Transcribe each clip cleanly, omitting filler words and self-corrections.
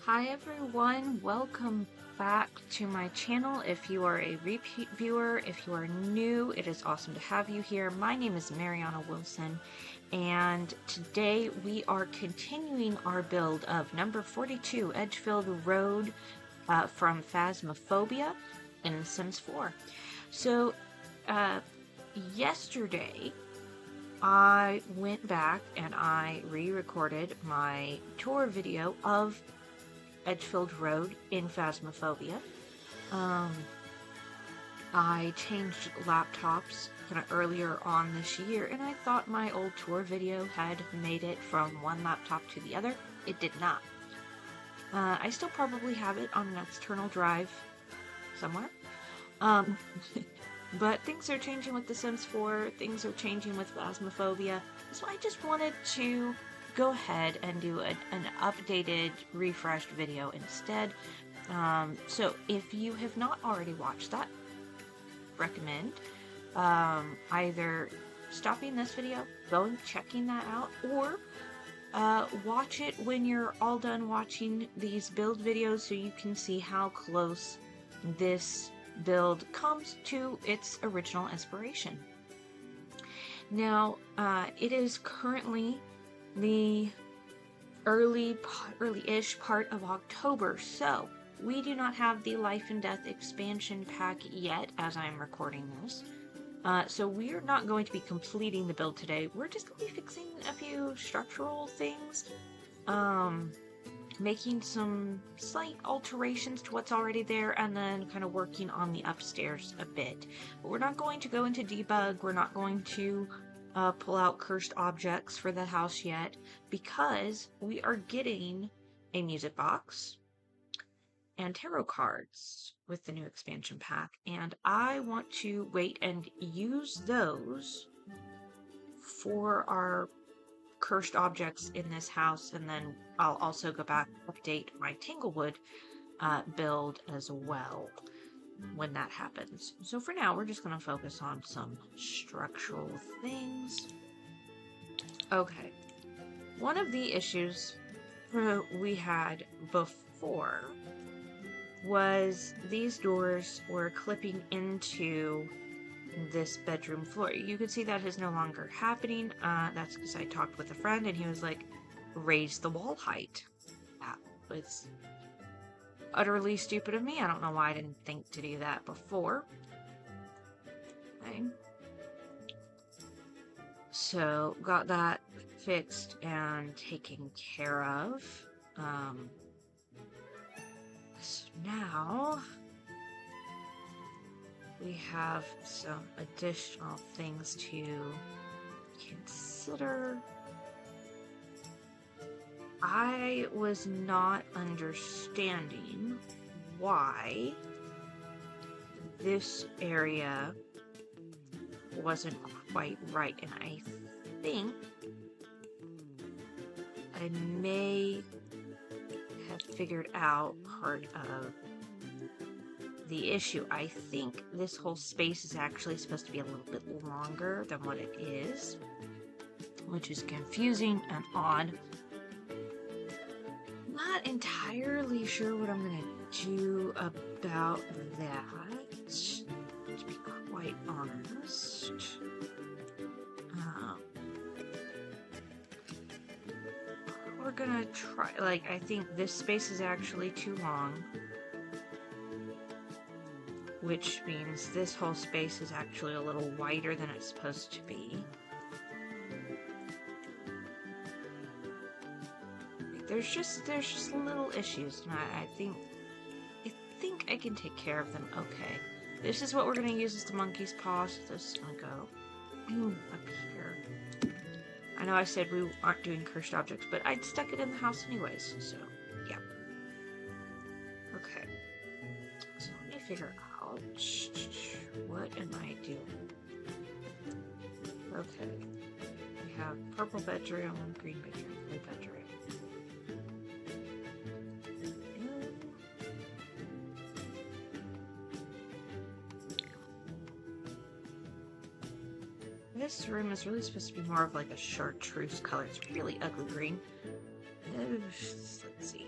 Hi everyone, welcome back to my channel. If you are a repeat viewer, if you are new, it is awesome to have you here. My name is Mariana Wilson, and today we are continuing our build of number 42, Edgefield Road from Phasmophobia in Sims 4. So, yesterday, I went back and I re-recorded my tour video of Edgefield Road in Phasmophobia. I changed laptops kind of earlier on this year, and I thought my old tour video had made it from one laptop to the other. It did not. I still probably have it on an external drive somewhere. But things are changing with The Sims 4, things are changing with Phasmophobia, so I just wanted to go ahead and do an updated, refreshed video instead. So if you have not already watched that, recommend either stopping this video, going checking that out, or watch it when you're all done watching these build videos so you can see how close this build comes to its original inspiration. Now, it is currently the early-ish part of October, so we do not have the Life and Death expansion pack yet as I'm recording this. So we're not going to be completing the build today. We're just going to be fixing a few structural things, making some slight alterations to what's already there, and then kind of working on the upstairs a bit. But we're not going to go into debug, we're not going to pull out cursed objects for the house yet, because we are getting a music box and tarot cards with the new expansion pack, and I want to wait and use those for our cursed objects in this house, and then I'll also go back and update my Tanglewood build as well when that happens. So for now, we're just going to focus on some structural things. Okay, one of the issues we had before was these doors were clipping into this bedroom floor. You can see that is no longer happening. That's because I talked with a friend and he was like, raise the wall height. That was utterly stupid of me. I don't know why I didn't think to do that before. Okay. So got that fixed and taken care of. So now we have some additional things to consider. I was not understanding why this area wasn't quite right, and I think I may have figured out part of the issue. I think this whole space is actually supposed to be a little bit longer than what it is, which is confusing and odd. Not entirely sure what I'm gonna do about that, to be quite honest. We're gonna try, like, I think this space is actually too long, which means this whole space is actually a little wider than it's supposed to be. There's just little issues, and I think I can take care of them. Okay, this is what we're gonna use as the monkey's paw, so this is gonna go up here. I know I said we aren't doing cursed objects, but I'd stuck it in the house anyways, so yeah. Okay, so let me figure out what am I doing. Okay, we have purple bedroom, green bedroom, blue bedroom. This room is really supposed to be more of like a chartreuse color. It's really ugly green. Let's see.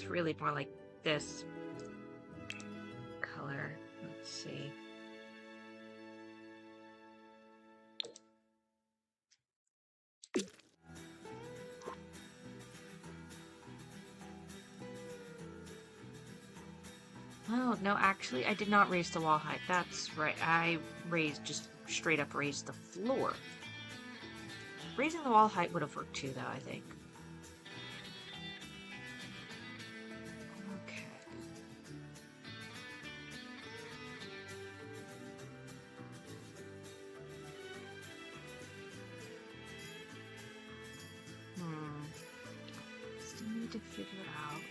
it's really more like this color. Let's see. Oh, no, actually, I did not raise the wall height. That's right. I just straight up raised the floor. Raising the wall height would have worked too, though, I think. Okay. Still need to figure out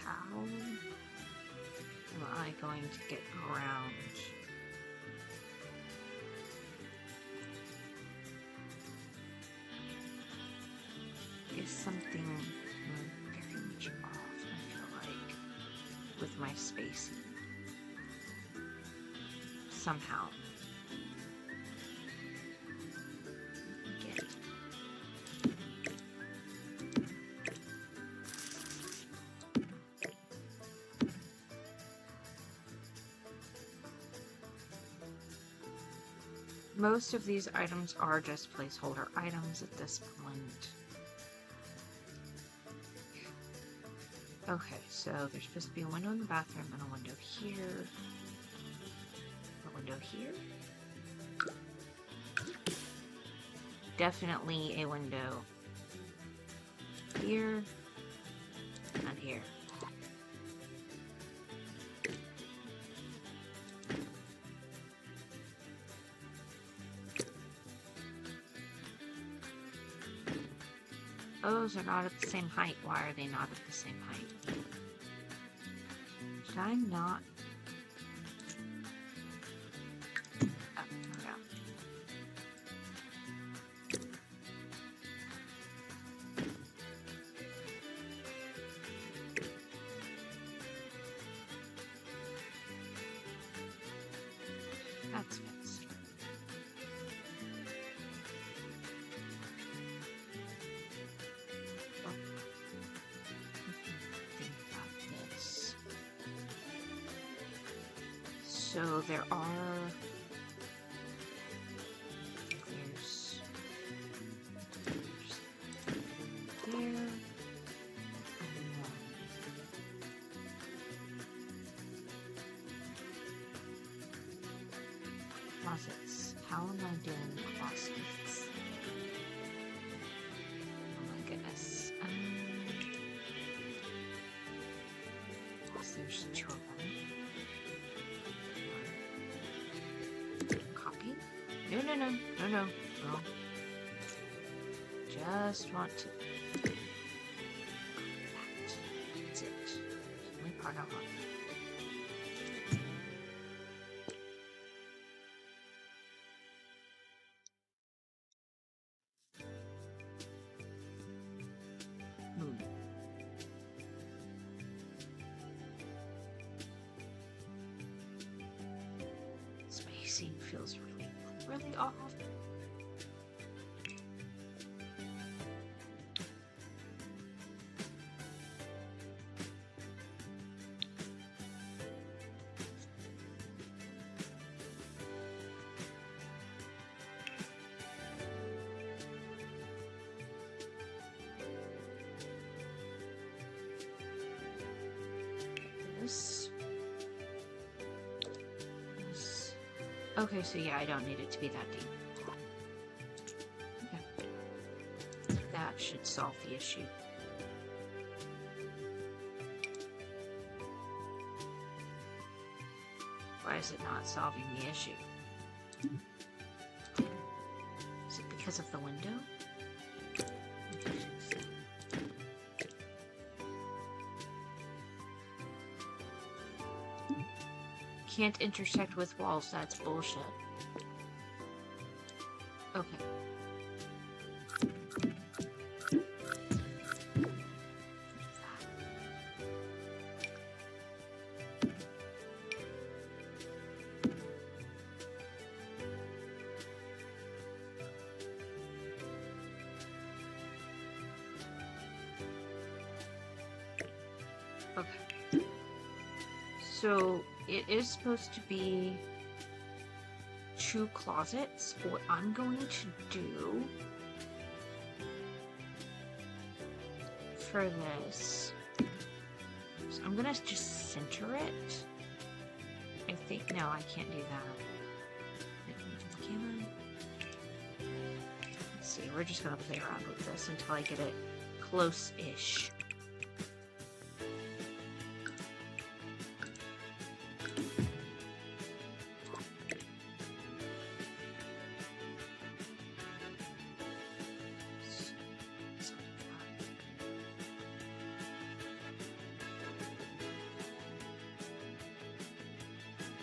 how am I going to get around. Is something very much off, I feel like, with my spacing. Somehow. Get it. Most of these items are just placeholder items at this point. Okay, so there's supposed to be a window in the bathroom and a window here. A window here. Definitely a window here and here. Those are not at the same height. Why are they not at the same height? Did I not? Oh, yeah. That's fixed. So there are, there's here, and closets. How am I doing closets? Oh my goodness. There's trouble. No. Wrong. Just want to. That's it. The only part I want. Spacing feels really off. Okay, so yeah, I don't need it to be that deep. Okay. That should solve the issue. Why is it not solving the issue? Is it because of the window? Can't intersect with walls, that's bullshit. Okay. Okay. So it is supposed to be 2 closets. What I'm going to do for this, so I'm gonna just center it. I think, no, I can't do that. Can I? Let's see, we're just gonna play around with this until I get it close-ish.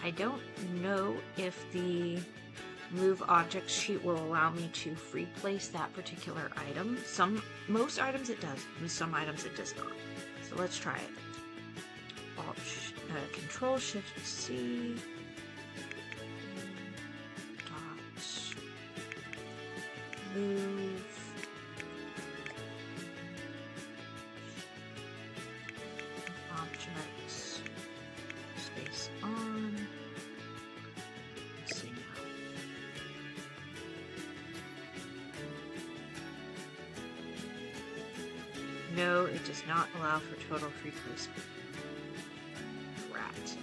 I don't know if the move objects sheet will allow me to free place that particular item. Most items it does, and some items it does not. So let's try it. Control Shift C. Dot. Move. Objects. Space on. Let's see now. No, it does not allow for total free placement. Rat.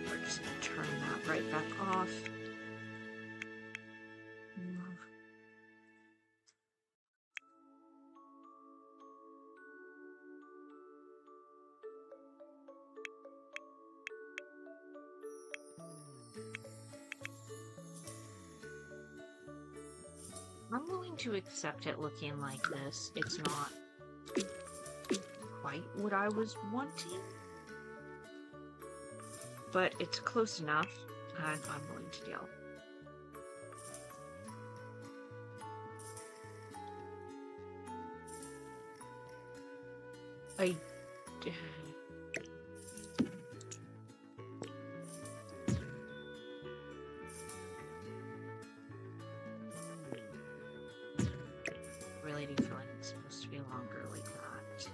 We're just going to turn that right back off. I'm willing to accept it looking like this. It's not quite what I was wanting, but it's close enough, and I'm willing to deal. I really do feel like it's supposed to be longer like that.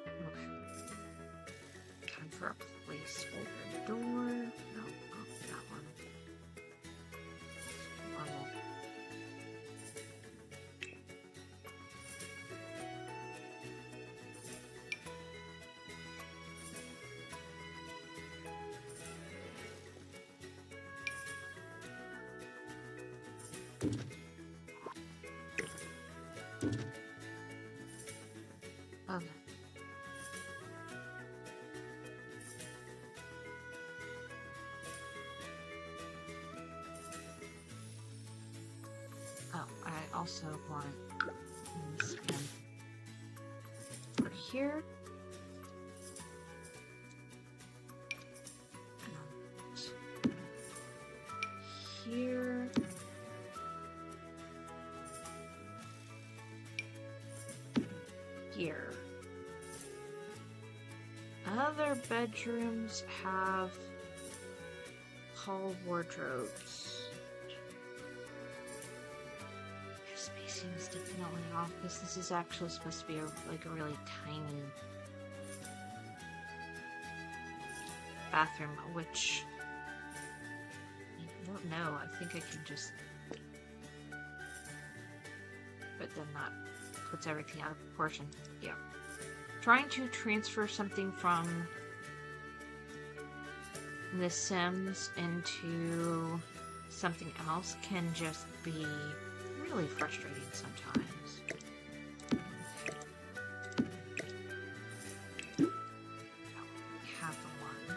Okay. Time for a placeholder door. No, not that one. Normal. Okay. Oh, I also want this again over here. And here. Here. Other bedrooms have hall wardrobes. Spacing is definitely off because this is actually supposed to be a really tiny bathroom, which I don't know. I think I can just, but then that puts everything out of proportion. Yeah. Trying to transfer something from The Sims into something else can just be really frustrating sometimes. Have the one.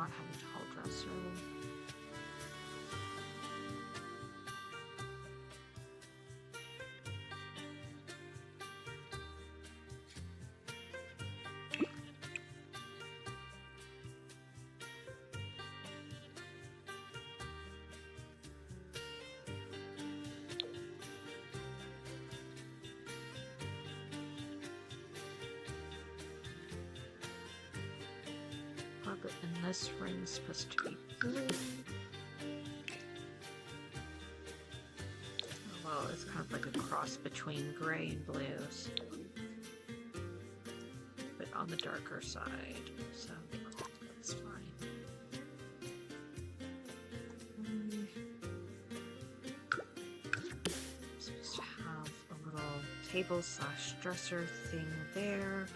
not have a tall dresser. And this ring's supposed to be blue. Oh, well, it's kind of like a cross between gray and blues, but on the darker side, so that's fine. I'm supposed to have a little table/dresser thing there.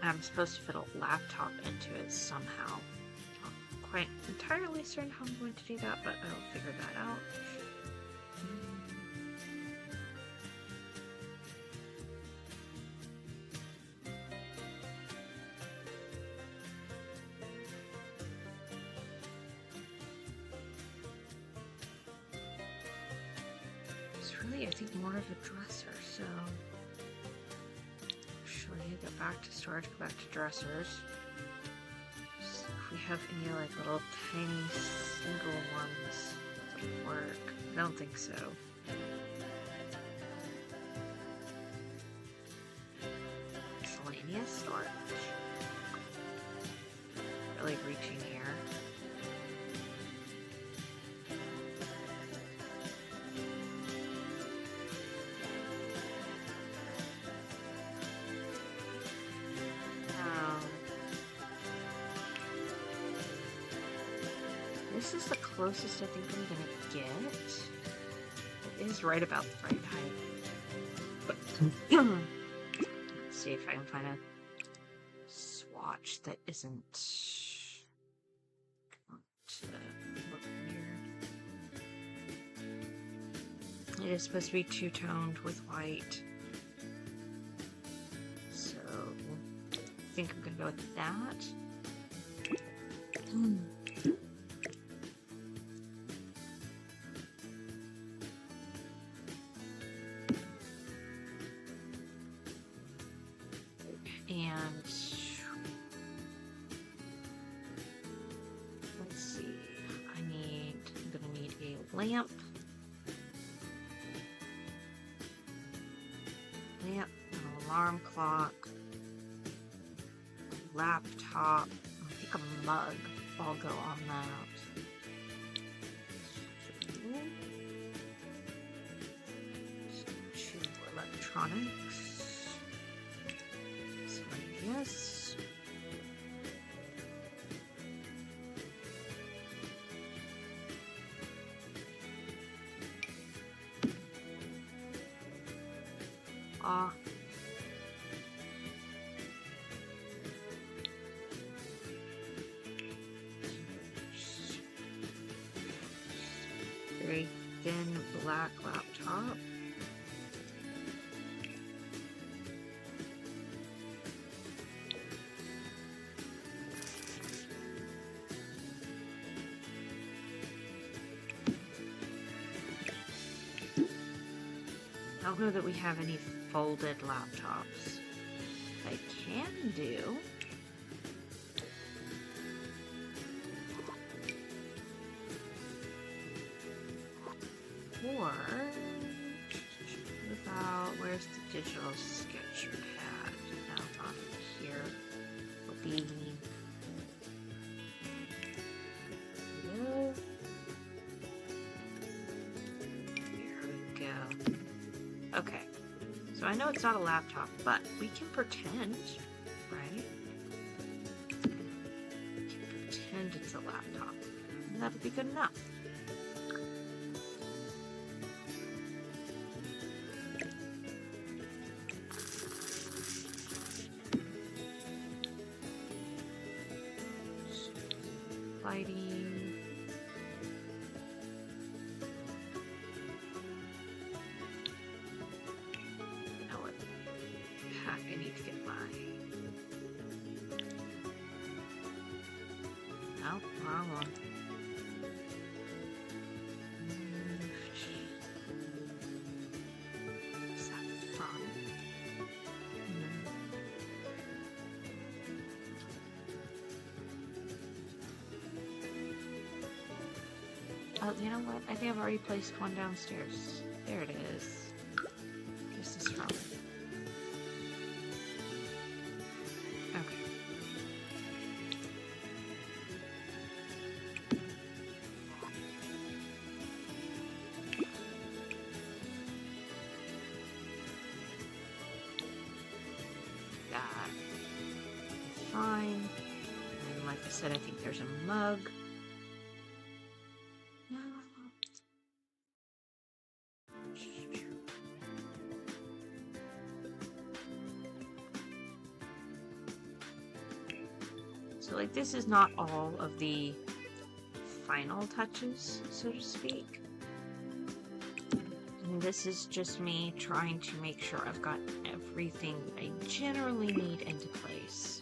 I'm supposed to fit a laptop into it somehow. I'm not quite entirely certain how I'm going to do that, but I'll figure that out. It's really, I think, more of a dresser, so... Go back to storage, go back to dressers. So if we have any like little tiny single ones that would work. I don't think so. Miscellaneous storage. Really reaching here. This is the closest I think I'm gonna get. It is right about the right height. But let's see if I can find a swatch that isn't going to look weird. It is supposed to be two-toned with white. So I think I'm gonna go with that. And let's see, I'm gonna need a lamp, an alarm clock, a laptop, I think a mug all go on that. So, 2 electronics. Yes. Very thin black laptop. I don't know that we have any folded laptops. I can do. Or, about, where's the digital sketch pad? No, not here. Will be. Here we go. Okay. So I know it's not a laptop, but we can pretend, right? We can pretend it's a laptop. And that would be good enough. pack I need to get by. No, wrong one. Is that from? Oh, you know what? I think I've already placed one downstairs. There it is. This is from. Okay. That. Fine. And like I said, I think there's a mug. So, like, this is not all of the final touches, so to speak. And this is just me trying to make sure I've got everything I generally need into place.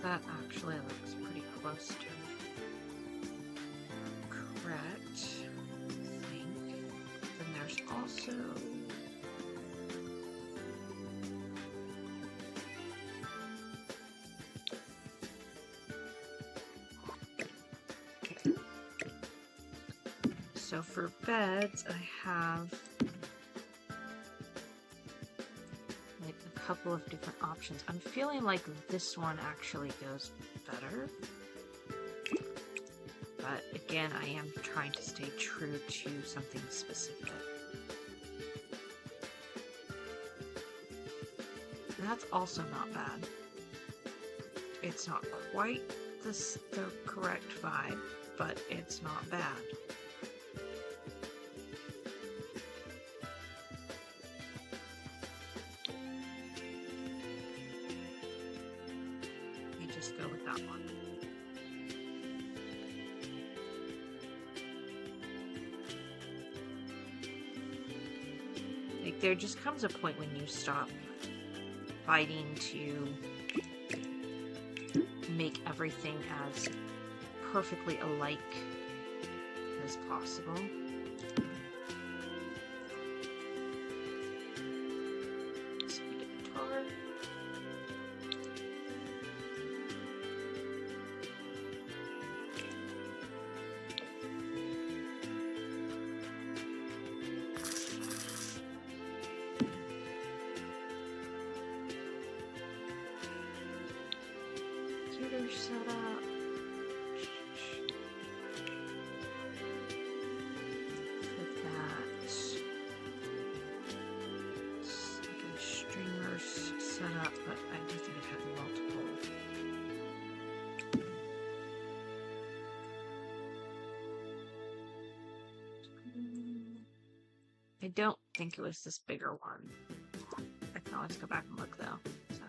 That actually looks pretty close to correct, I think. Then there's also so for beds I have a couple of different options. I'm feeling like this one actually goes better. But again, I am trying to stay true to something specific. That's also not bad. It's not quite the correct vibe, but it's not bad. Just go with that one. Like, there just comes a point when you stop fighting to make everything as perfectly alike as possible. So we get the guitar. Set up. With that, streamers set up, but I do think it had multiple. I don't think it was this bigger one. I can always go back and look though. So,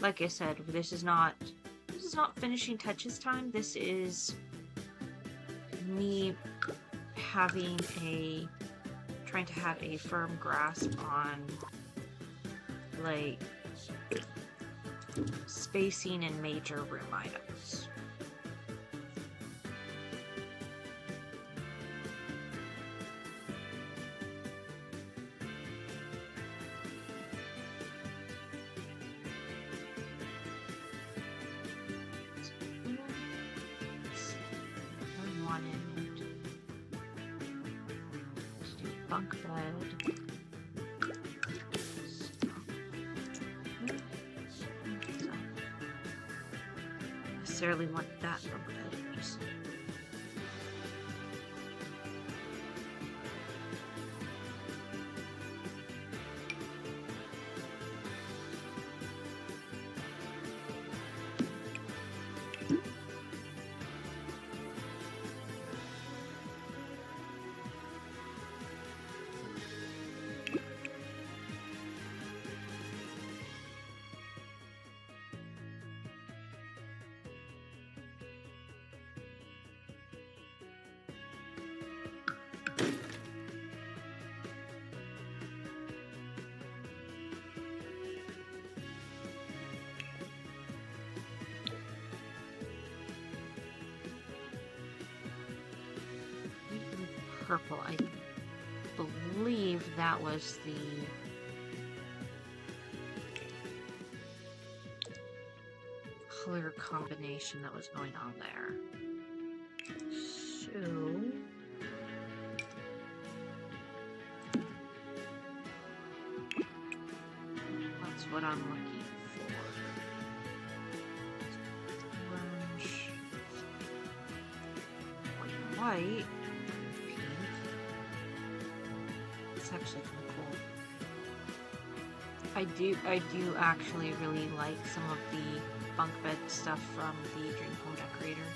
like I said, this is not finishing touches time. This is me trying to have a firm grasp on like spacing in major room items. Bunk bed. Necessarily want that bunk bed. Just purple. I believe that was the color combination that was going on there. So that's what I'm looking for. Orange, white, pink. It's actually kind of cool. I do actually really like some of the bunk bed stuff from the Dream Home Decorator.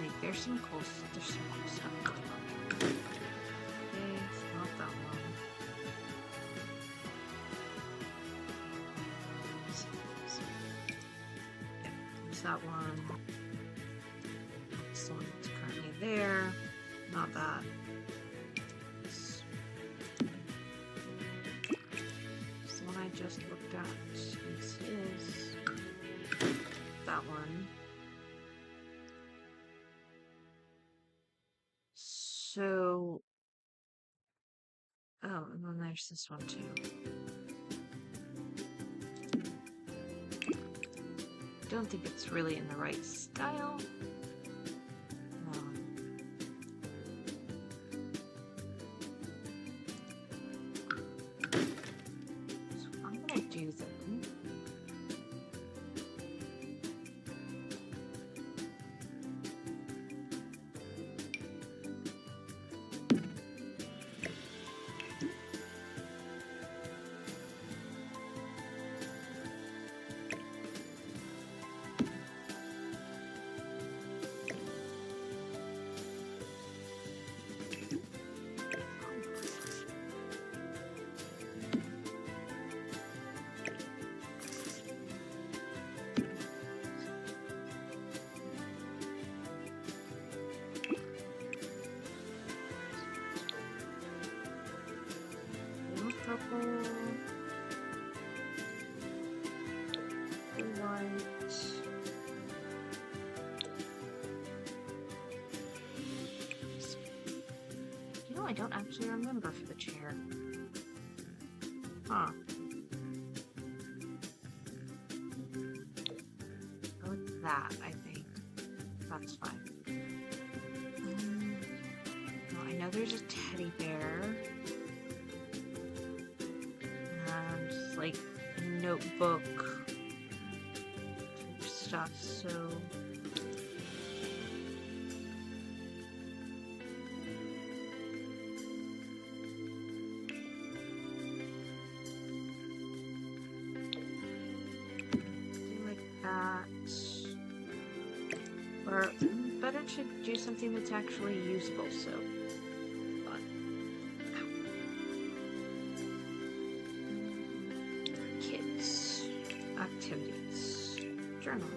Like, there's some cool stuff going on there. Okay, it's not that one. Yeah, there's that one. That's the one that's currently there. Not that. It's the one I just looked at. This is that one. So, oh, and then there's this one too. Don't think it's really in the right style. So I'm gonna do them. Purple, white, you know, I don't actually remember for the chair. Huh. Go with that, I think. That's fine. Well, I know there's a teddy bear. Like notebook type stuff, so like that, or better to do something that's actually usable. So activities, journal.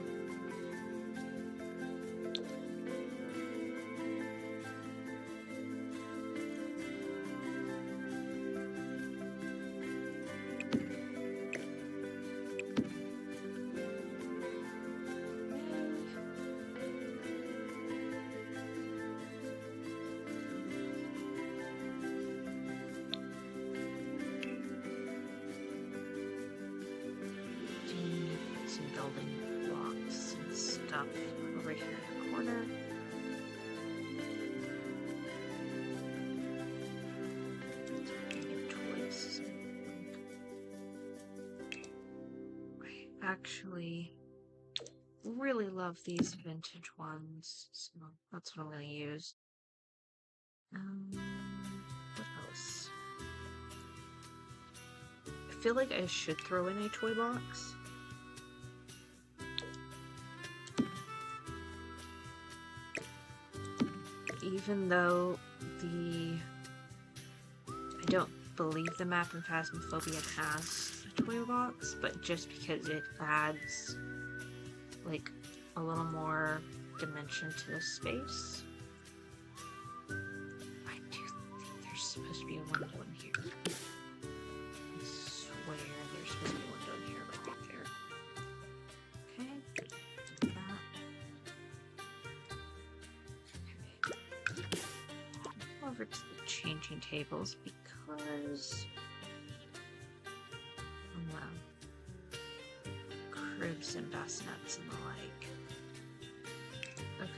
Building blocks and stuff over here in the corner. Toys. I actually really love these vintage ones, so that's what I'm going to use. What else? I feel like I should throw in a toy box. Even though I don't believe the map in Phasmophobia has a toy box, but just because it adds like a little more dimension to the space. I do think there's supposed to be a window in here. I swear there's supposed to be a window in here, right there. Okay, do that. Over to the changing tables because cribs and bassinets and the like. Okay.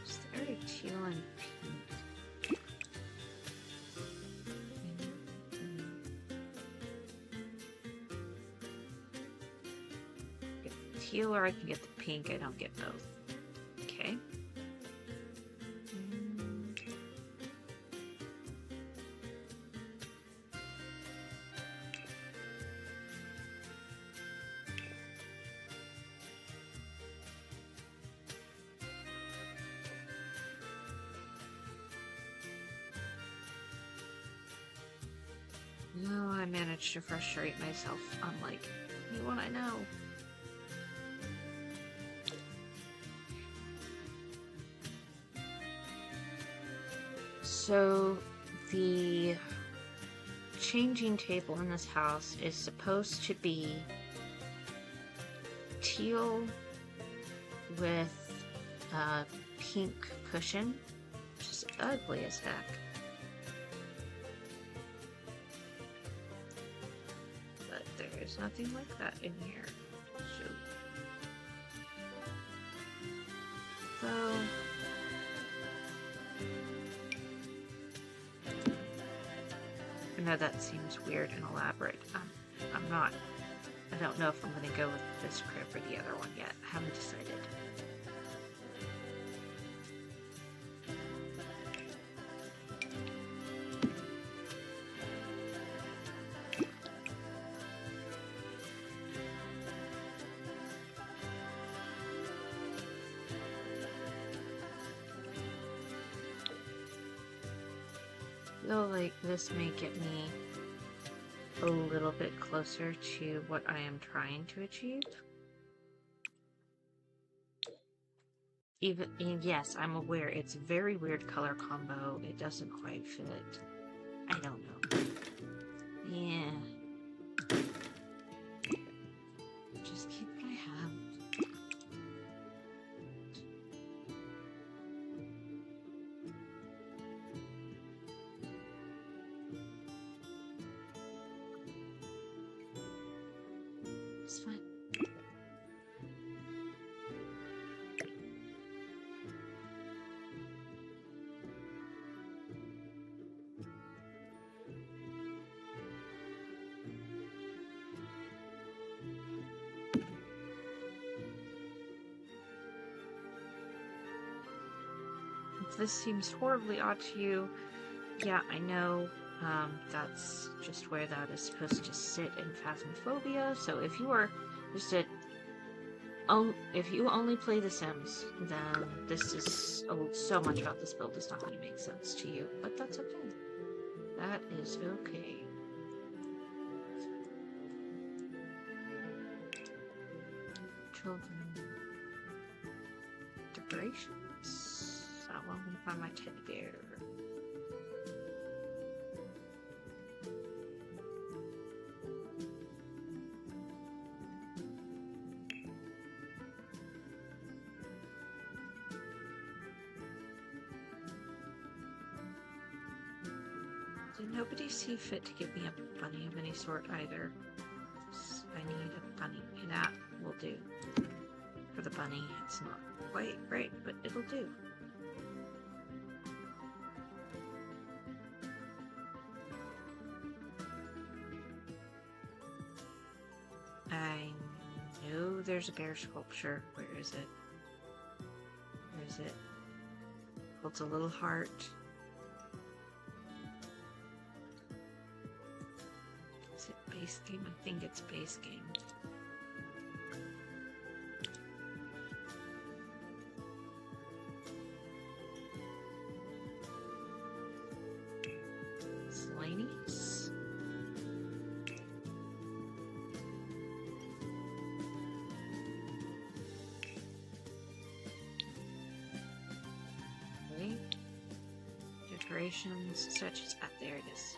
Is there a teal and pink? Get the teal or I can get the pink. I don't get both. Okay. No, I managed to frustrate myself, unlike anyone I know. So, the changing table in this house is supposed to be teal with a pink cushion, which is ugly as heck. But there's nothing like that in here. So I know that seems weird and elaborate. I don't know if I'm going to go with this crib or the other one yet. I haven't decided. I feel like this may get me a little bit closer to what I am trying to achieve. And yes, I'm aware it's a very weird color combo. It doesn't quite fit. I don't know. Yeah. Just keep what I have. It's fine. If this seems horribly odd to you, yeah, I know. That's just where that is supposed to sit in Phasmophobia. So if you are just if you only play The Sims, then this is so much about this build is not going to make sense to you. But that's okay. That is okay. Children. Decorations. I'm going to find my teddy bear. Did nobody see fit to give me a bunny of any sort either? I need a bunny. That will do. For the bunny, it's not quite right, but it'll do. I know there's a bear sculpture. Where is it? Where is it? Holds a little heart. Is it base game? I think it's base game. Slaney's. Okay. Decorations such as there it is.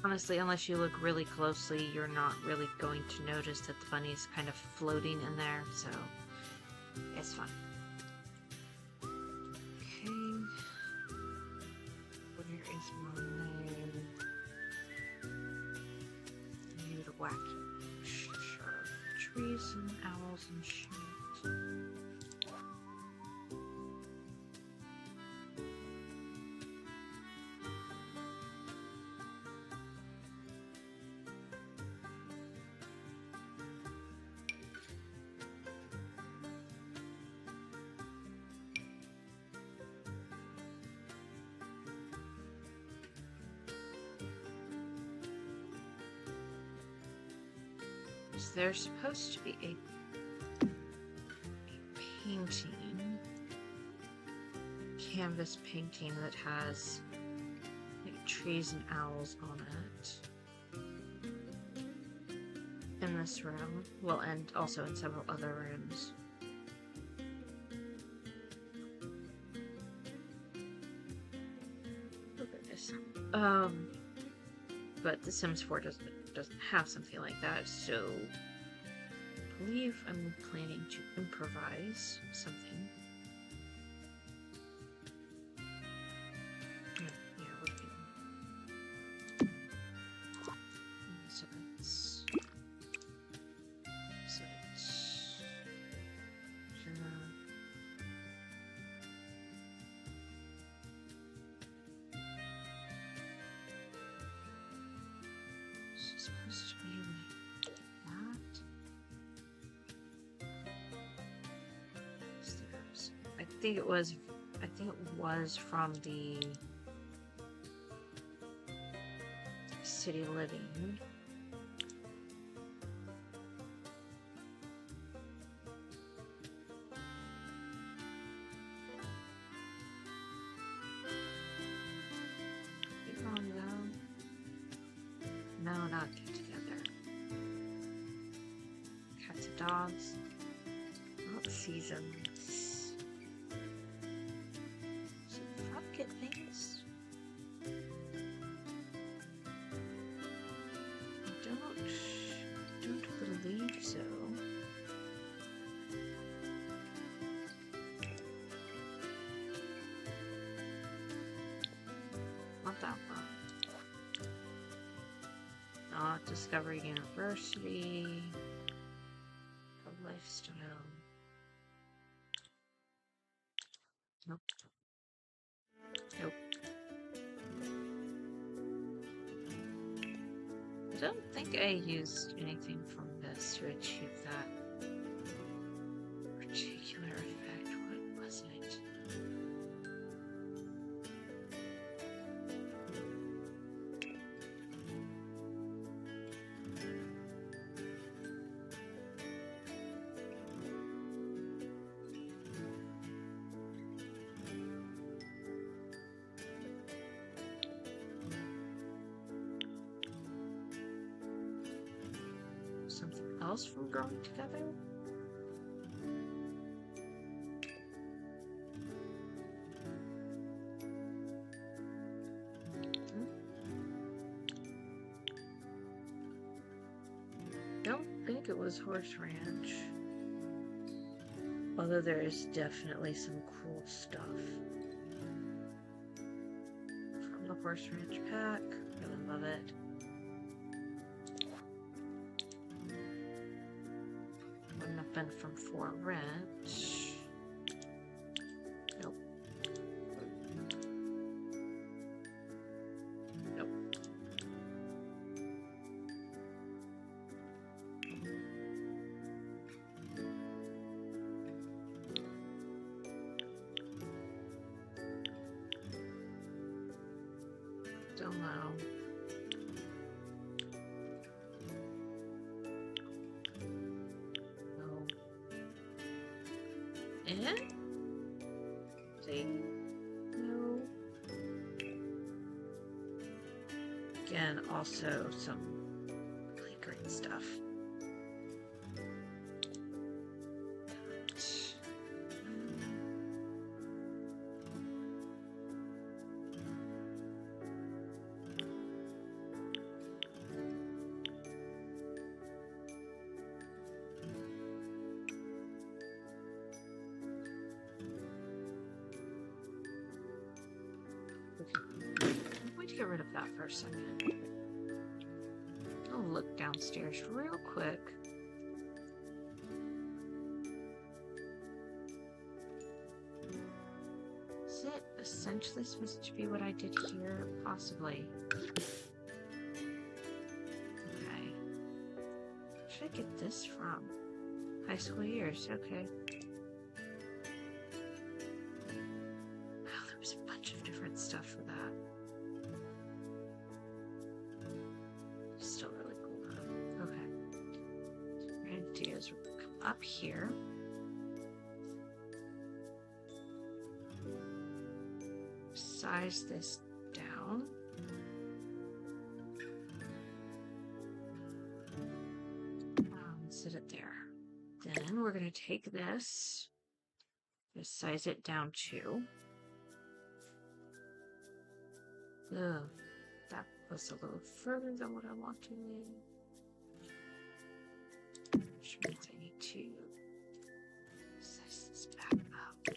honestly, unless you look really closely, you're not really going to notice that the bunny's kind of floating in there, so it's fine. Okay. Where is my name? You to wacky. Sure. Trees and owls and shit. There's supposed to be a painting, canvas painting that has like trees and owls on it in this room. Well, and also in several other rooms. Oh goodness. But The Sims 4 doesn't have something like that, so I believe I'm planning to improvise something. Yeah, we're good. So it's supposed to be like that. I think it was from the City Living. No, not get together. Cats and dogs. Not seasons. So frog get things? I don't believe so. Not that one. Not Discovery University. Lifestyle. Nope. Nope. I don't think I used anything from this to achieve that particular effect. What was it? Something else from growing together? Don't think it was Horse Ranch. Although there is definitely some cool stuff from the Horse Ranch pack. Really love it. Wouldn't have been from For Rent. Nope. Nope. Don't know. No. And? See? No. Again, also some really great stuff. Okay. I'm going to get rid of that for a second. I'll look downstairs real quick. Is it essentially supposed to be what I did here? Possibly. Okay. Where should I get this from? High school years, okay. Wow, there was a bunch of different stuff for that. Still really cool though. Okay. What we're gonna do is we'll come up here. Size this down. Set it there. Then we're going to take this, just size it down too. Ugh, that was a little further than what I wanted. Which means I need to size this back up.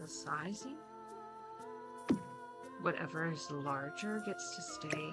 Sizing. Whatever is larger gets to stay.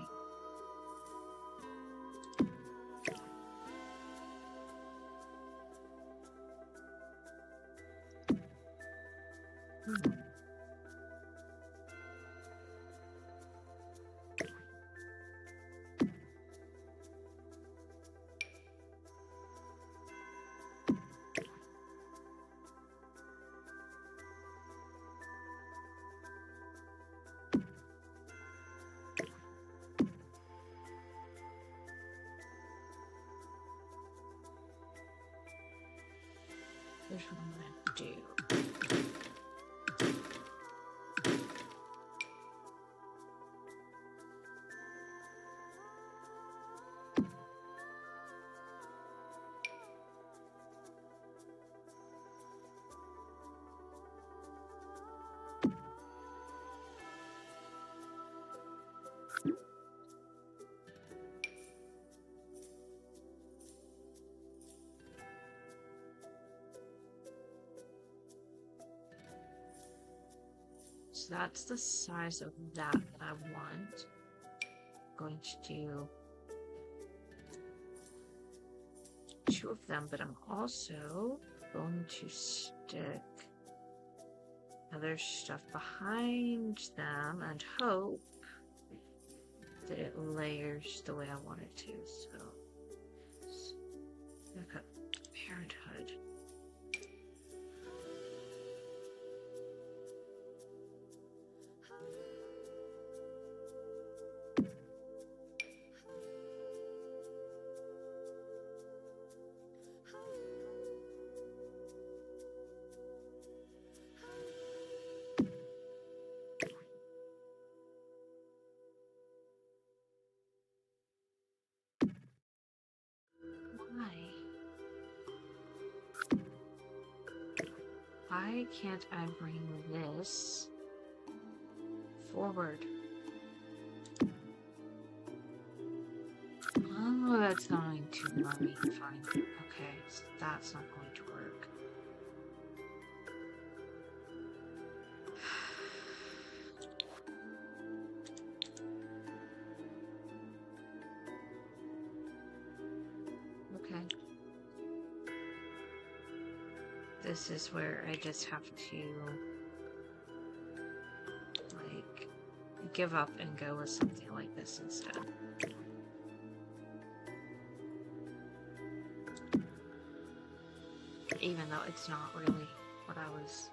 Here's what I'm gonna do. So that's the size of that I want. I'm going to do 2 of them, but I'm also going to stick other stuff behind them and hope that it layers the way I want it to. So, look up Parenthood. Why can't I bring this forward? Oh, that's not going to let me find it. Okay, so that's not going to work. Okay. This is where I just have to, like, give up and go with something like this instead. Even though it's not really what I was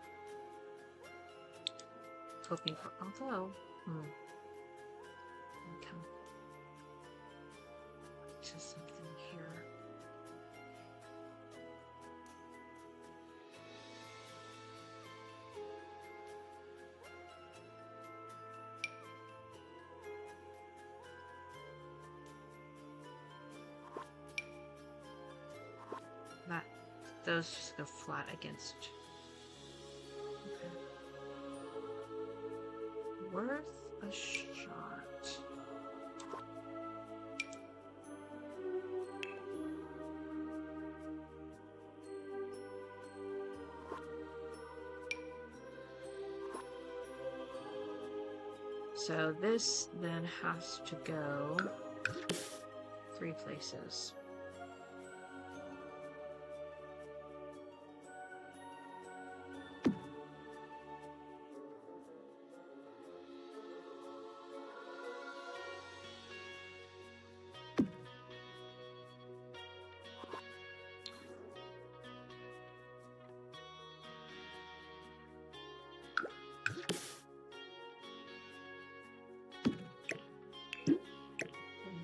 hoping for. Although, okay. those just go flat against. Okay. Worth a shot. So this then has to go 3 places.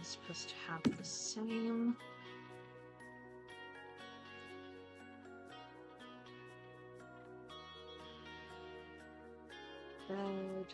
Supposed to have the same. Bed.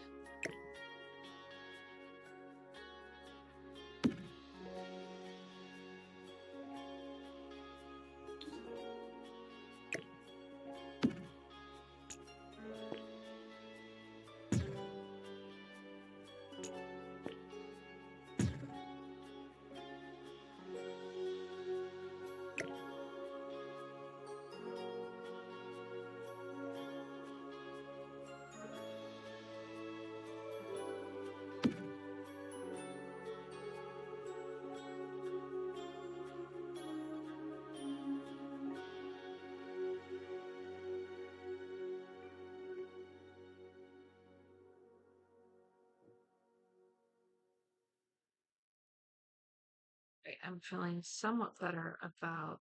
I'm feeling somewhat better about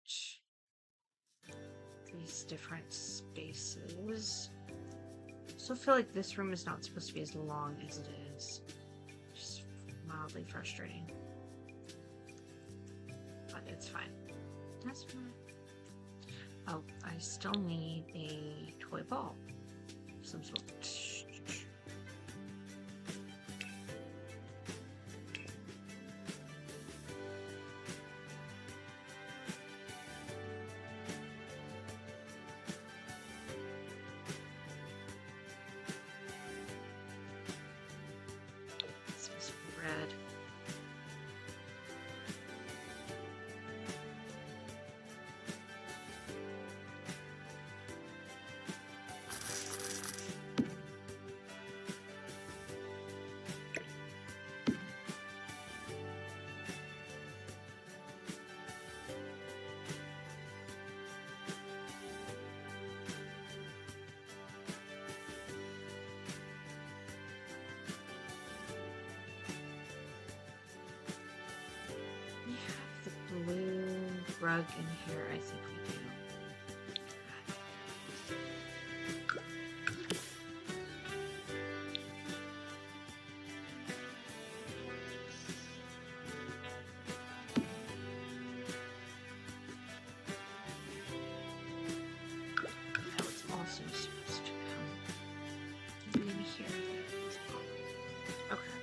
these different spaces. So I feel like this room is not supposed to be as long as it is. Just mildly frustrating. But it's fine. That's fine. Oh, I still need a toy ball. Some sort. Red. Blue rug in here, I think we do. Now it's also supposed to come in here. Okay.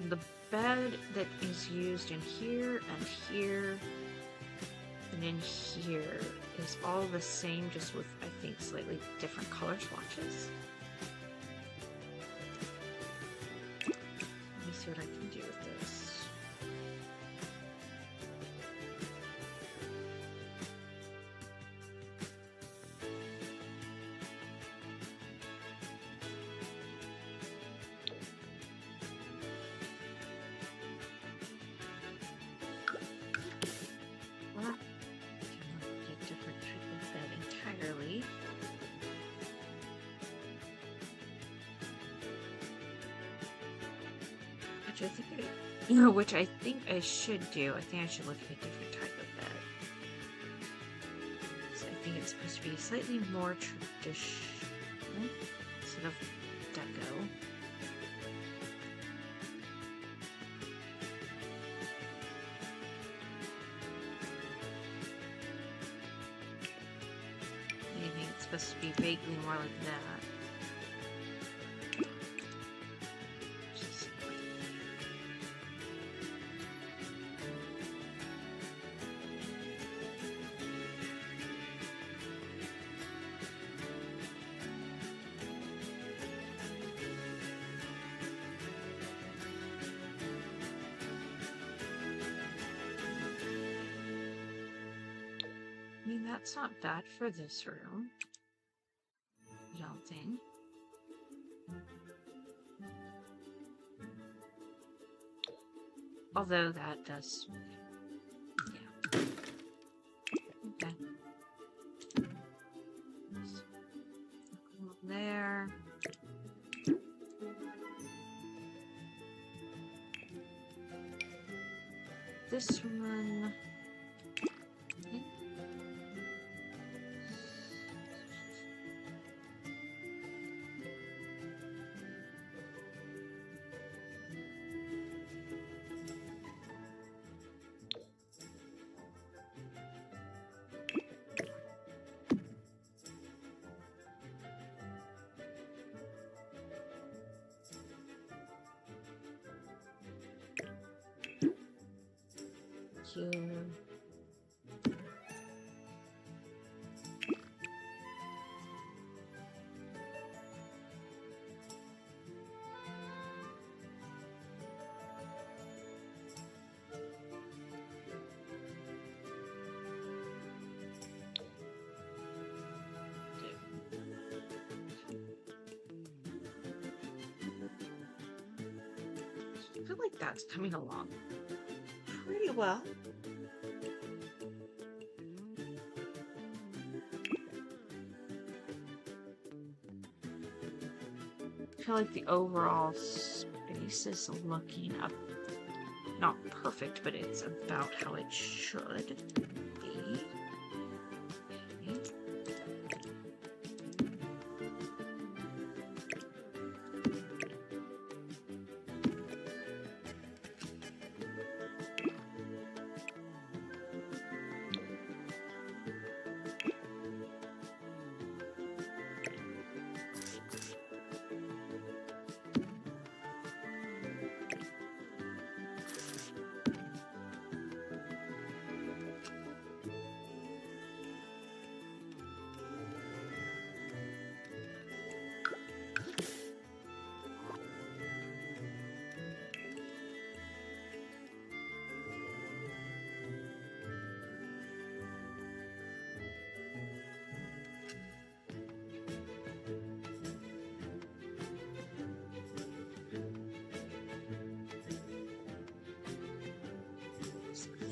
The bed that is used in here and in here is all the same, just with, I think, slightly different color swatches. Let me see what I can do with this. Which I think I should do. I think I should look at a different type of bed. So I think it's supposed to be slightly more traditional instead of deco. I think it's supposed to be vaguely more like that. That's not bad for this room. I don't think. Although that does... yeah. Okay. There. This one... here. I feel like that's coming along pretty well. I feel like the overall space is looking up, not perfect, but it's about how it should be. Okay.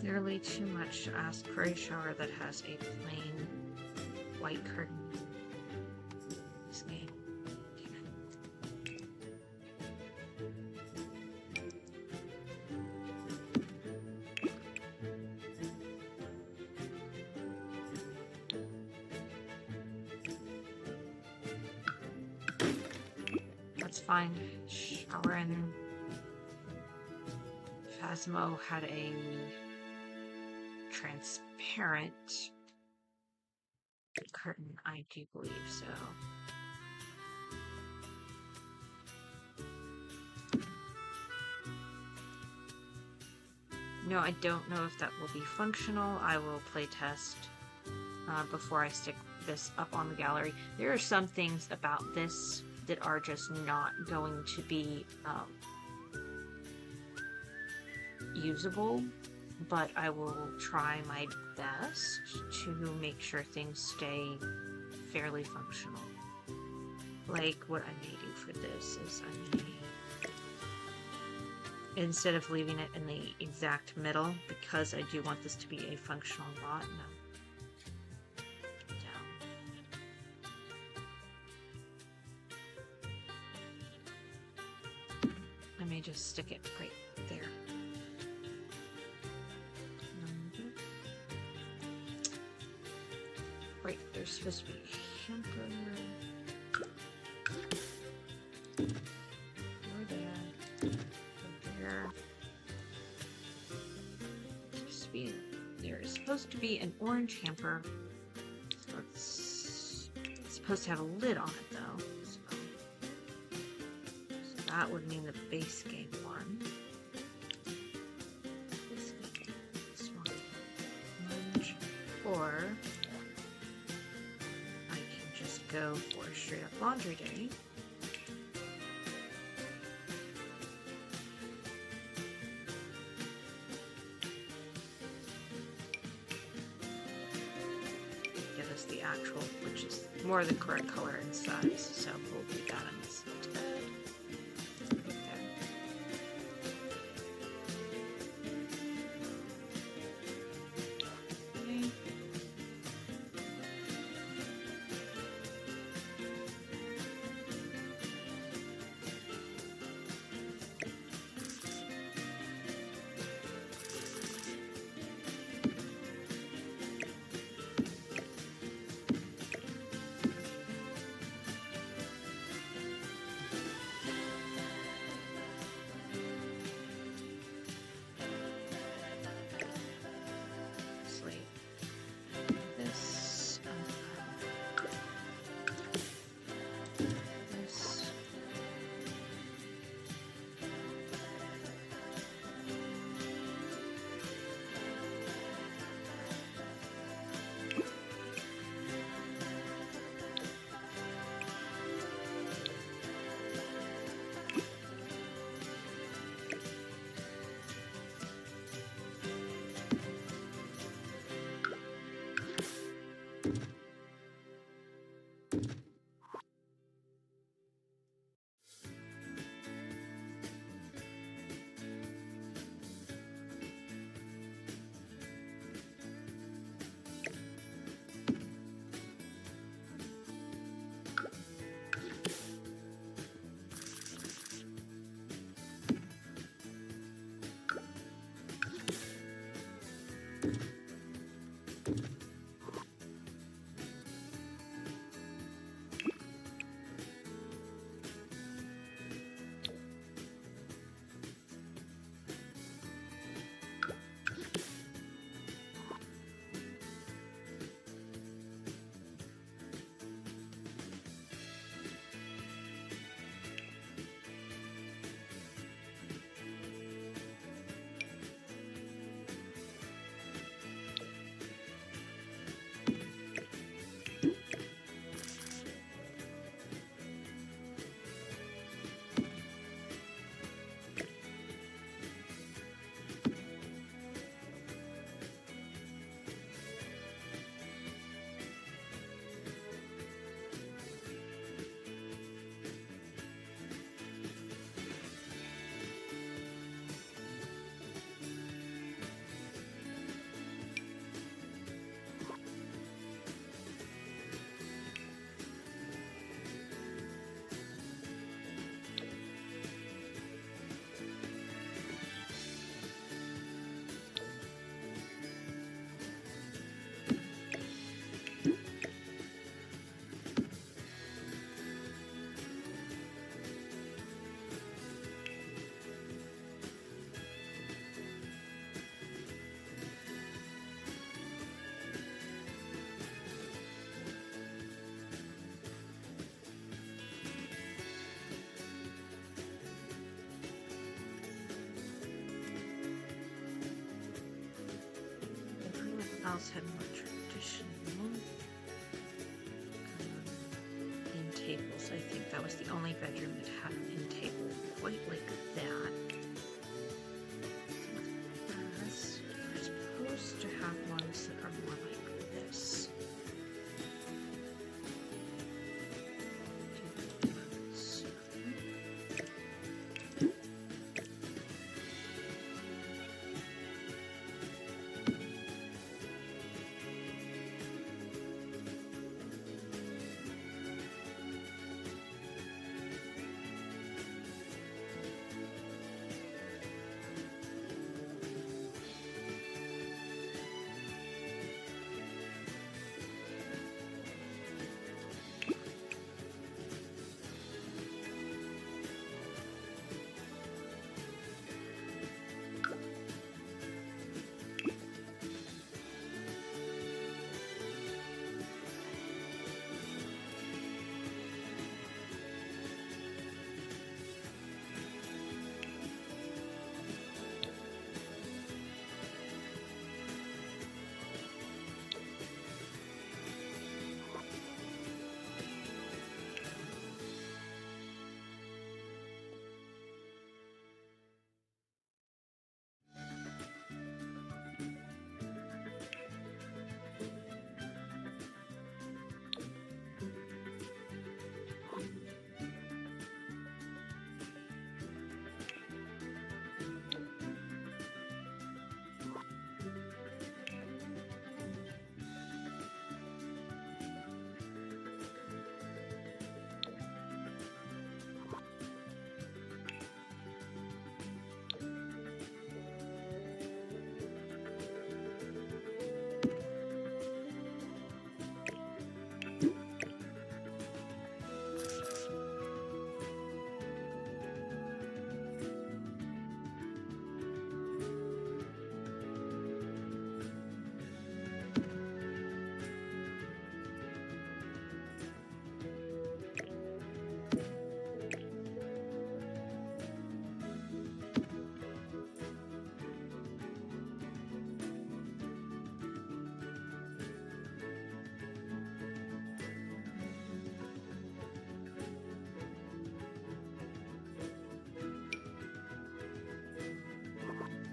Clearly too much to ask for a shower that has a plain white curtain. This game. That's fine. Shower in Phasmo had a transparent curtain, I do believe so. No, I don't know if that will be functional. I will play test before I stick this up on the gallery. There are some things about this that are just not going to be usable, but I will try my best to make sure things stay fairly functional. Like what I may do for this is I may, instead of leaving it in the exact middle, because I do want this to be a functional lot, no. Down. I may just stick it right there. Right, there's supposed to be a hamper over there, over there. There is supposed to be an orange hamper. So it's supposed to have a lid on it though. So that would mean the base game one. This one. Orange. Or go for straight up laundry day. actual, which is more the correct color and size. So we'll do that instead. Right there. Okay. This, this. Else had more traditional end tables. I think that was the only bedroom that had an end table quite like that. We're supposed to have ones that are more like this.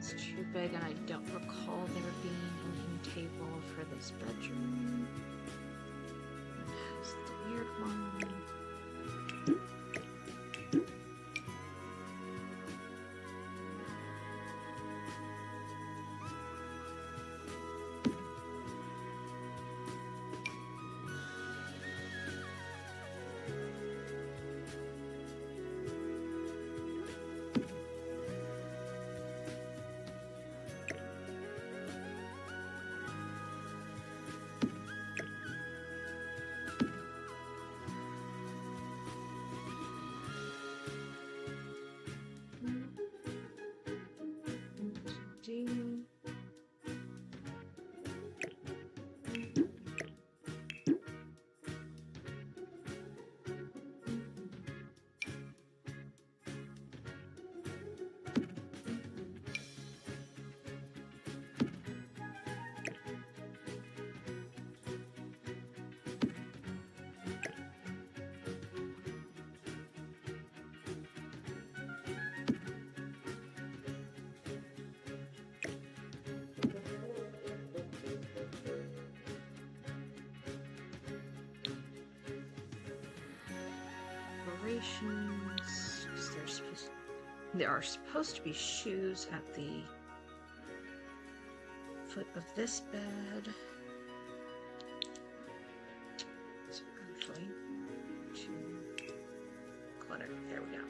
It's too big, and I don't recall there being an end table for this bedroom. That's the weird one. Decorations. There are supposed to be shoes at the foot of this bed. It's actually too cluttered. There we go.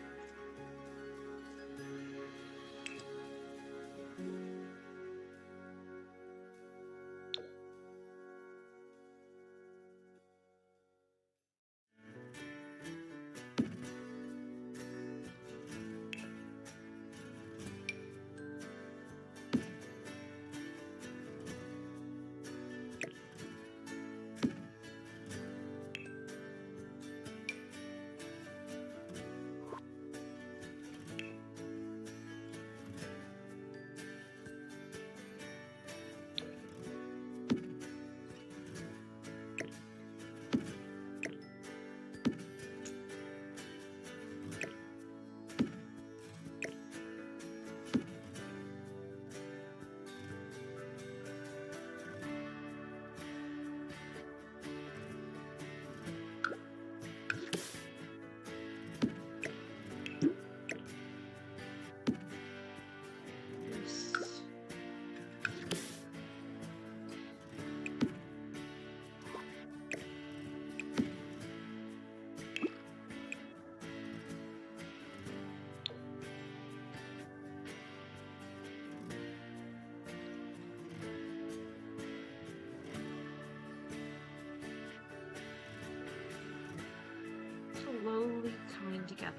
Slowly coming together.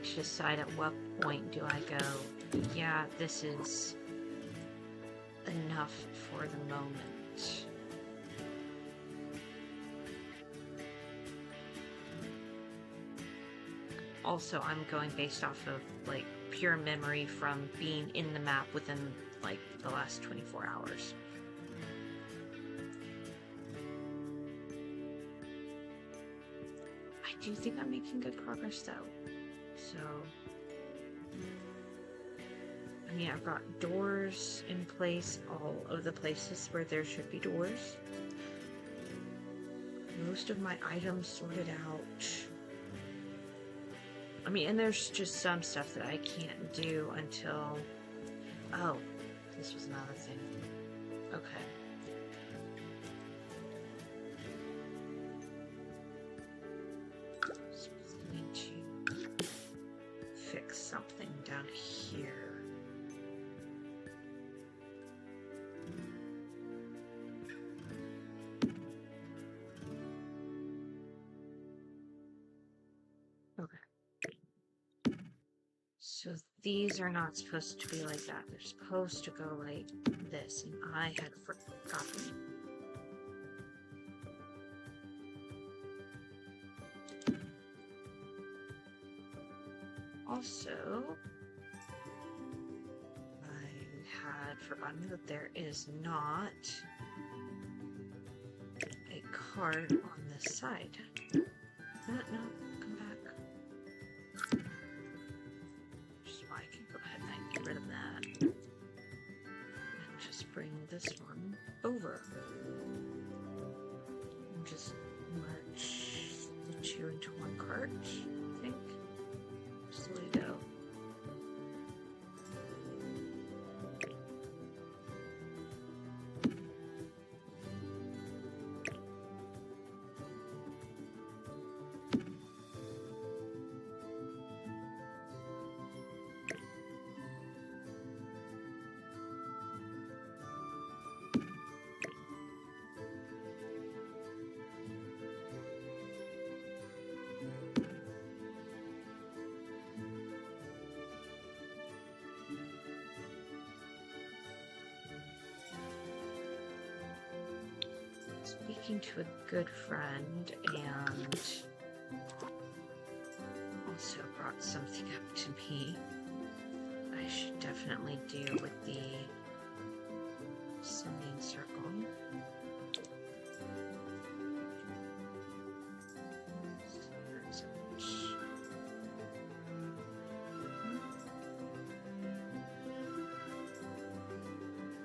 To decide at what point do I go, yeah, this is enough for the moment. Also, I'm going based off of like pure memory from being in the map within like the last 24 hours. I do think I'm making good progress though. So, I mean, I've got doors in place all of the places where there should be doors. Most of my items sorted out. I mean, and there's just some stuff that I can't do until... Oh, this was another thing. Okay. Something down here. these are not supposed to be like that. They're supposed to go like this, and I had forgotten. Also, I had forgotten that there is not a card on this side. No, come back. Just why I can go ahead and get rid of that. And just bring this one over. And just merge the two into one cart, I think. Just let it go. Speaking to a good friend, and also brought something up to me. I should definitely deal with the sending circle.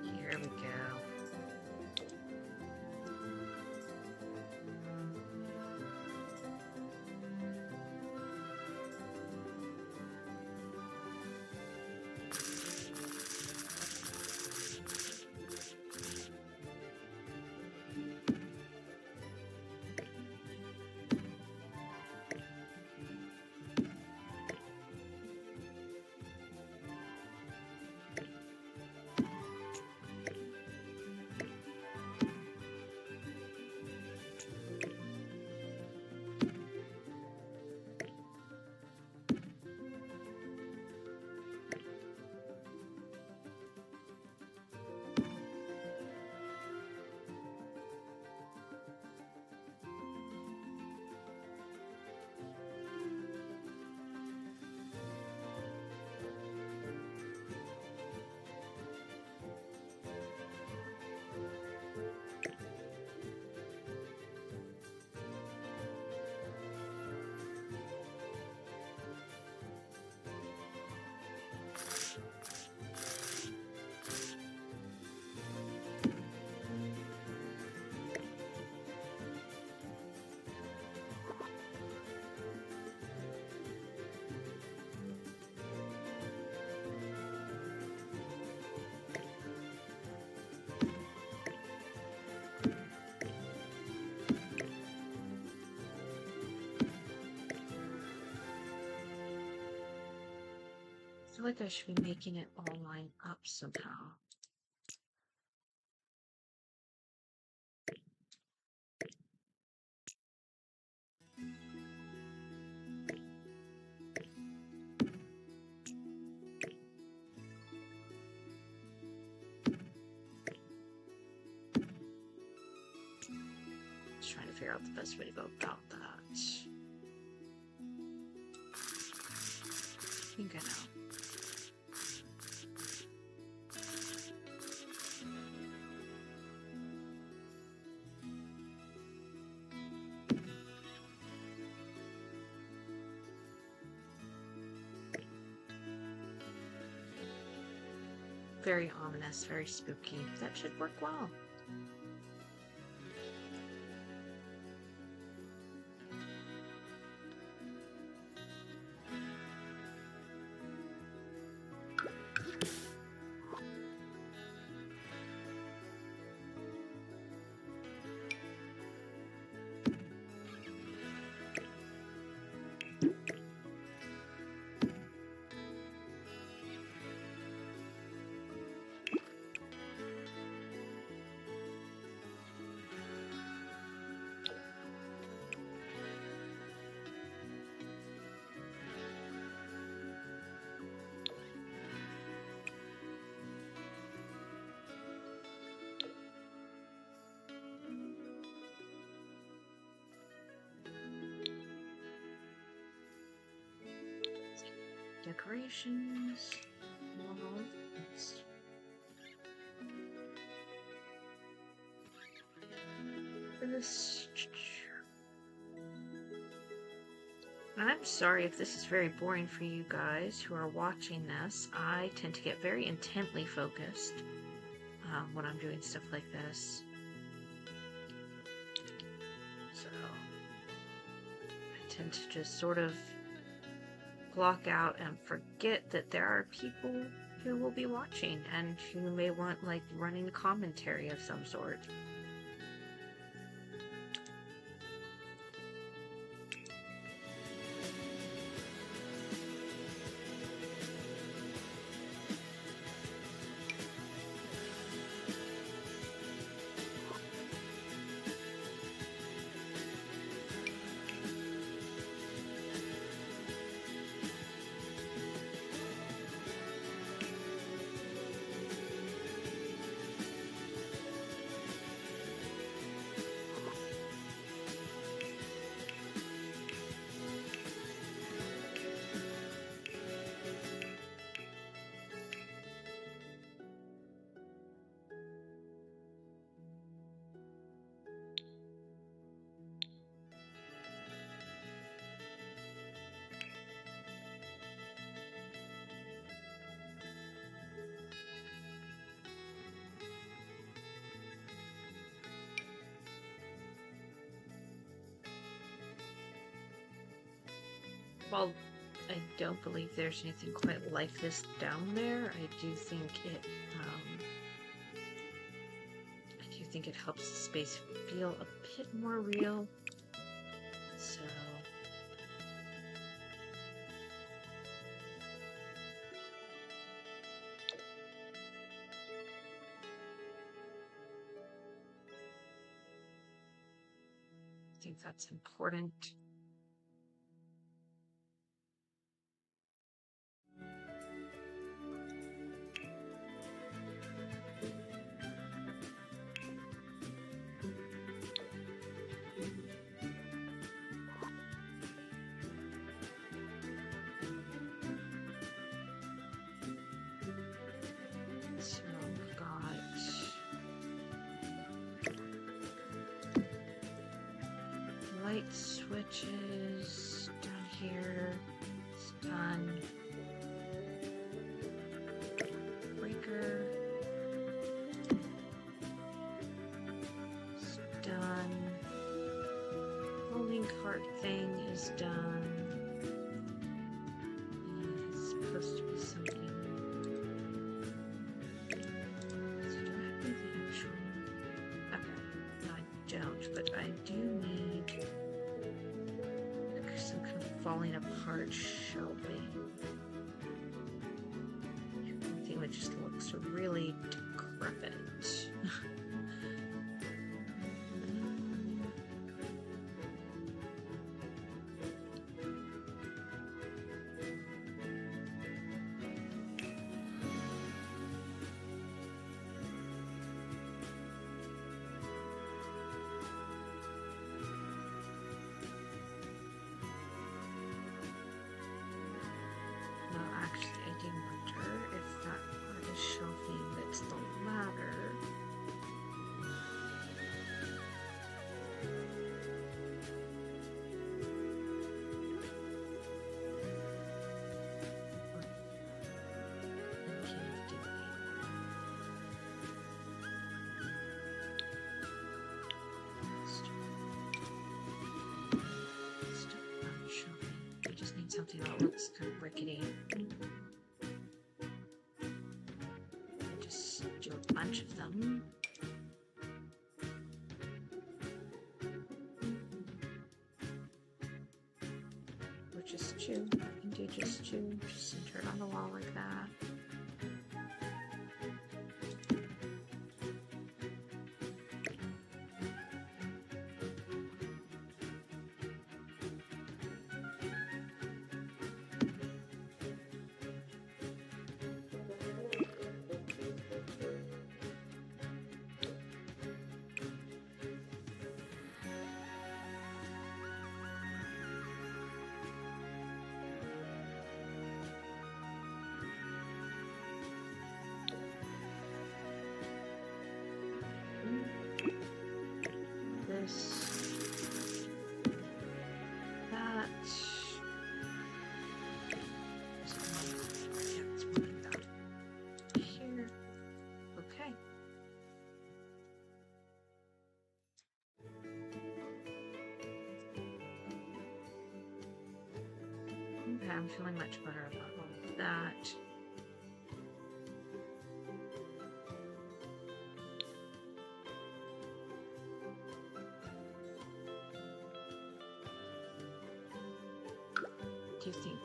Here we go. I feel like I should be making it all line up somehow. Just trying to figure out the best way to go about that. I think I know. Very ominous, very spooky. That should work well. decorations. Walls. This. I'm sorry if this is very boring for you guys who are watching this. I tend to get very intently focused when I'm doing stuff like this. So I tend to just sort of block out and forget that there are people who will be watching and who may want like running commentary of some sort. While I don't believe there's anything quite like this down there, I do think it helps the space feel a bit more real. So I think that's important. So we've got light switches down here. It's done. Breaker. It's done. Rolling cart thing is done. It's supposed to be something. But I do need some kind of falling apart shelving. Anything that just looks really decrepit. I do wonder if that part is shelving that's the ladder. We just need something that looks kind of rickety. Do a bunch of them. Or just two. I can do just two. Just center it on the wall like that. I'm feeling much better about all of that. What do you think?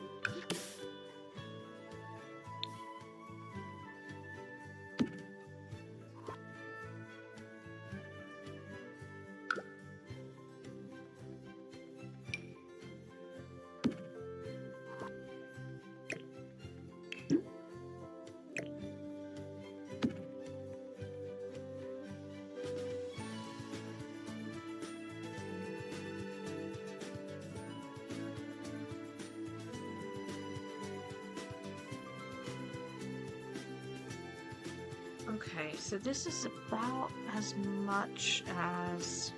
Okay, so this is about as much as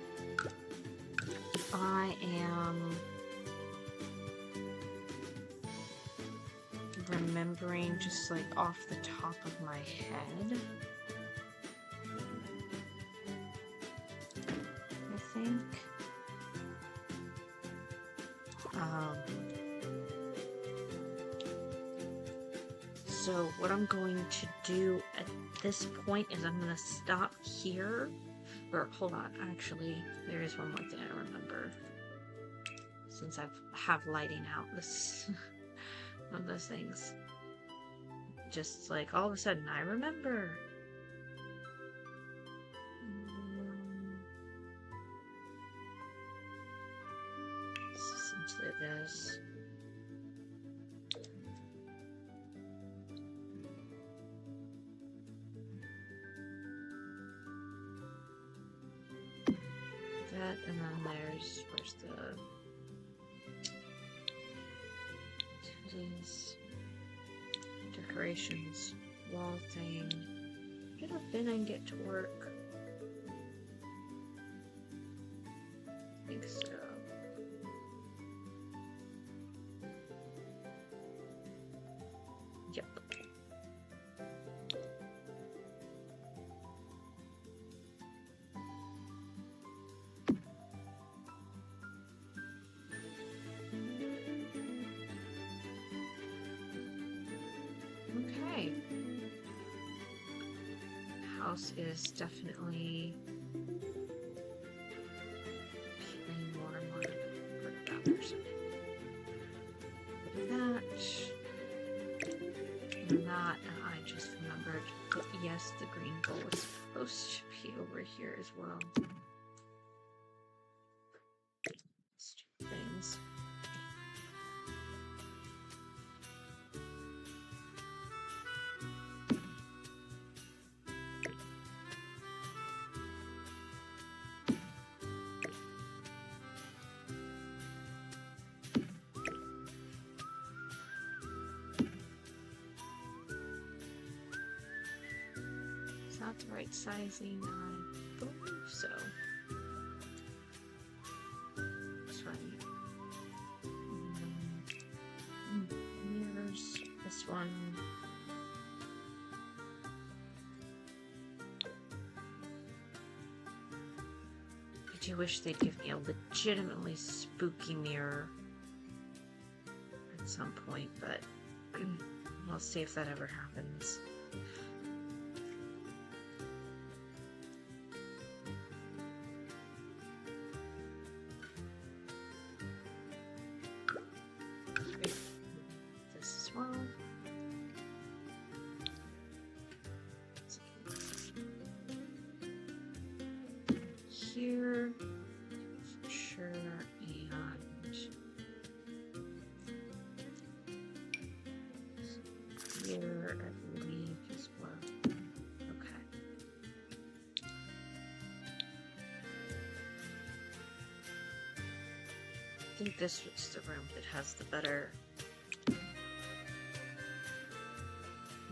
I am remembering just like off the top of my head. I think. So what I'm going to do at this point is I'm going to stop here. Or hold on, actually, there is one more thing I remember. Since I have lighting out, this one of those things. Just like all of a sudden, I remember. Since it is. And then where's the activities, decorations, wall thing. Get up in and get to work. I think so. Yep. Okay. House is definitely feeling more and more for that person. That. And that, and I just remembered that yes, the green bowl was supposed to be over here as well. Stupid things. Not the right sizing, I believe so. That's right. Here's this one. I do wish they'd give me a legitimately spooky mirror at some point, but we'll see if that ever happens. Here, for sure, and here, I believe, as well. Okay. I think this was the room that has the better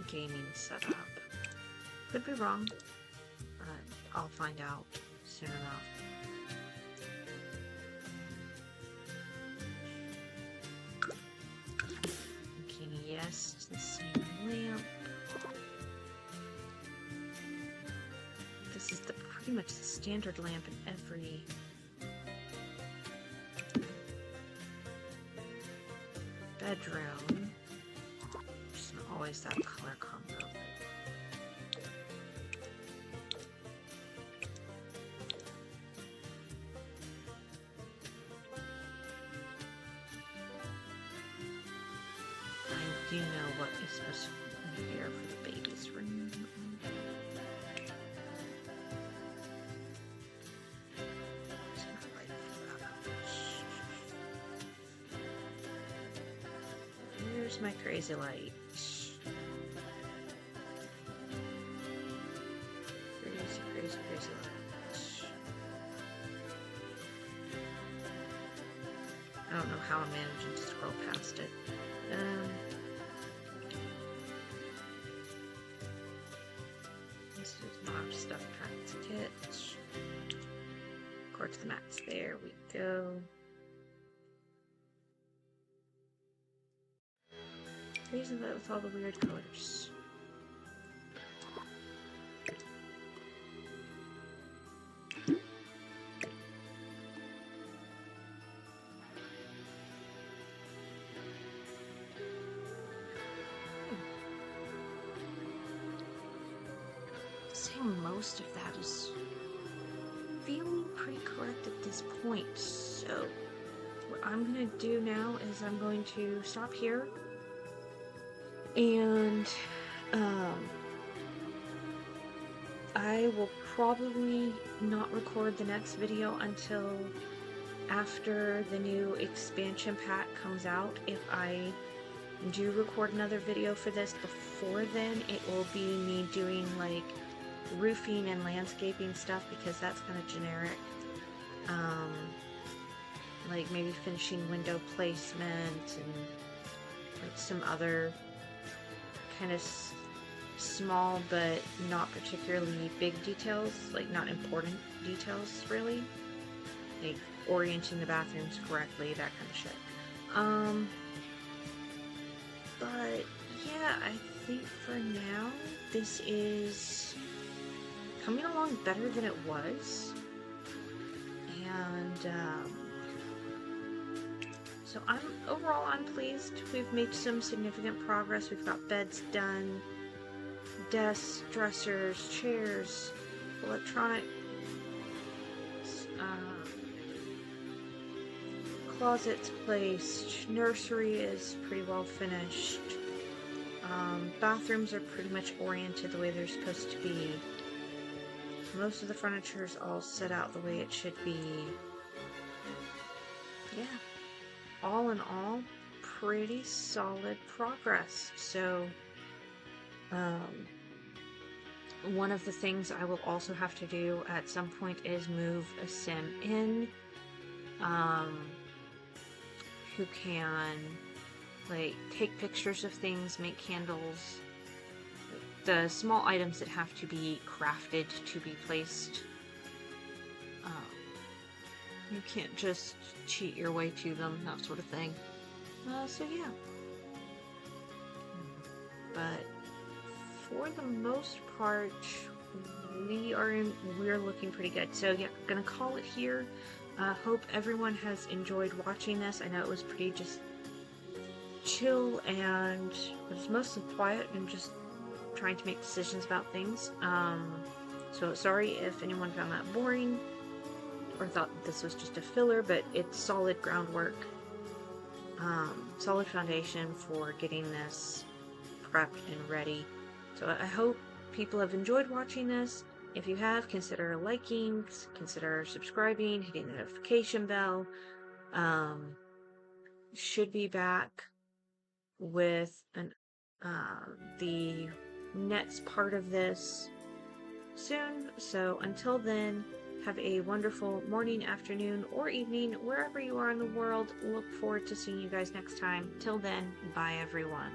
gaming setup. Could be wrong, but I'll find out soon enough. Okay, yes, it's the same lamp. This is pretty much the standard lamp in every bedroom. Just not always that color combo. I do know what is supposed to be here for the baby's room. Here's my crazy light. Crazy light. I don't know how I'm managing to scroll past it. This is mom stuff packs kit. Of course, the mats. There we go. Reason that with all the weird colors. Most of that is feeling pretty correct at this point. So what I'm gonna do now is I'm going to stop here and I will probably not record the next video until after the new expansion pack comes out. If I do record another video for this before then, it will be me doing like roofing and landscaping stuff, because that's kind of generic. Like maybe finishing window placement and like some other kind of small but not particularly big details, like not important details really, like orienting the bathrooms correctly, that kind of shit. But yeah, I think for now this is coming along better than it was, and so I'm pleased. We've made some significant progress. We've got beds done, desks, dressers, chairs, electronic closets placed, nursery is pretty well finished, bathrooms are pretty much oriented the way they're supposed to be. Most of the furniture is all set out the way it should be. Yeah, all in all, pretty solid progress. So, one of the things I will also have to do at some point is move a sim in, who can, like, take pictures of things, make candles, the small items that have to be crafted to be placed. You can't just cheat your way to them, that sort of thing. So yeah. But for the most part, we're looking pretty good. So yeah, gonna call it here. Hope everyone has enjoyed watching this. I know it was pretty just chill, and it was mostly quiet and just trying to make decisions about things. So sorry if anyone found that boring or thought this was just a filler, but it's solid groundwork, solid foundation for getting this prepped and ready. So I hope people have enjoyed watching this. If you have, consider liking, consider subscribing, hitting the notification bell. Should be back with the next part of this soon. So until then, have a wonderful morning, afternoon, or evening, wherever you are in the world. Look forward to seeing you guys next time. Till then, bye everyone.